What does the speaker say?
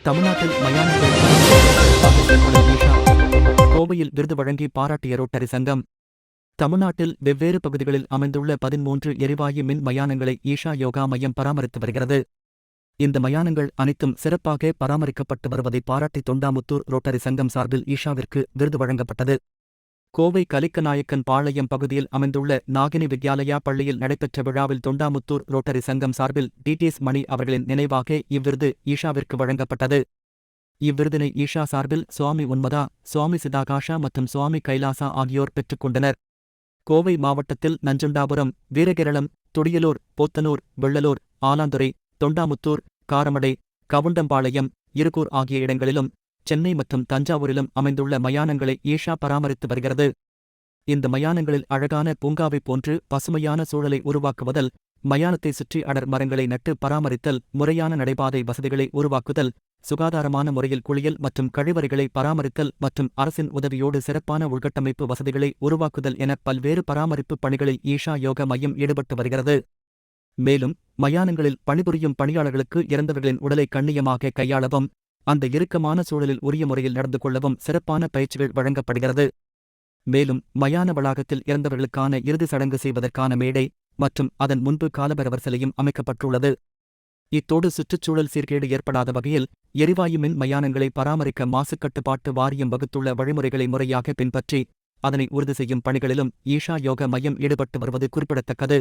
தமிழ்நாட்டில் மயானங்கள் செயல்படும் ஈஷா. கோவையில் விருது வழங்கி பாராட்டிய ரோட்டரி சங்கம். தமிழ்நாட்டில் வெவ்வேறு பகுதிகளில் அமைந்துள்ள 13 எரிவாயு மின் மயானங்களை ஈஷா யோகா மையம் பராமரித்து வருகிறது. இந்த மயானங்கள் அனைத்தும் சிறப்பாக பராமரிக்கப்பட்டு வருவதை பாராட்டி தொண்டாமுத்தூர் ரோட்டரி சங்கம் சார்பில் ஈஷாவிற்கு விருது வழங்கப்பட்டது. கோவை கலிக்கநாயக்கன் பாளையம் பகுதியில் அமைந்துள்ள நாகினி வித்யாலயா பள்ளியில் நடைபெற்ற விழாவில் தொண்டாமுத்தூர் ரோட்டரி சங்கம் சார்பில் டிடிஎஸ் மணி அவர்களின் நினைவாக இவ்விருது ஈஷாவிற்கு வழங்கப்பட்டது. இவ்விருதினை ஈஷா சார்பில் சுவாமி உன்மதா, சுவாமி சிதாகாஷா மற்றும் சுவாமி கைலாசா ஆகியோர் பெற்றுக்கொண்டனர். கோவை மாவட்டத்தில் நஞ்சுண்டாபுரம், வீரகேரளம், துடியலூர், போத்தனூர், வெள்ளலூர், ஆலாந்துறை, தொண்டாமுத்தூர், காரமடை, கவுண்டம்பாளையம், இருகூர் ஆகிய இடங்களிலும் சென்னை மற்றும் தஞ்சாவூரிலும் அமைந்துள்ள மயானங்களை ஈஷா பராமரித்து வருகிறது. இந்த மயானங்களில் அழகான பூங்காவைப் போன்று பசுமையான சூழலை உருவாக்குவதல், மயானத்தை சுற்றி அடர் மரங்களை நட்டு பராமரித்தல், முறையான நடைபாதை வசதிகளை உருவாக்குதல், சுகாதாரமான முறையில் குளியல் மற்றும் கழிவறைகளை பராமரித்தல் மற்றும் அரசின் உதவியோடு சிறப்பான உள்கட்டமைப்பு வசதிகளை உருவாக்குதல் என பல்வேறு பராமரிப்பு பணிகளில் ஈஷா யோக மையம் ஈடுபட்டு வருகிறது. மேலும் மயானங்களில் பணிபுரியும் பணியாளர்களுக்கு இறந்தவர்களின் உடலை கண்ணியமாக கையாளவும், அந்த இறுக்கமான சூழலில் உரிய முறையில் நடந்து கொள்ளவும் சிறப்பான பயிற்சிகள் வழங்கப்படுகிறது. மேலும் மயான வளாகத்தில் இறந்தவர்களுக்கான இறுதி சடங்கு செய்வதற்கான மேடை மற்றும் அதன் முன்பு காலபைரவர் சிலையும் அமைக்கப்பட்டுள்ளது. இத்தோடு சுற்றுச்சூழல் சீர்கேடு ஏற்படாத வகையில் எரிவாயு மின் மயானங்களை பராமரிக்க மாசு கட்டுப்பாட்டு வாரியம் வகுத்துள்ள வழிமுறைகளை முறையாக பின்பற்றி அதனை உறுதி செய்யும் பணிகளிலும் ஈஷா யோக மையம் ஈடுபட்டு வருவது குறிப்பிடத்தக்கது.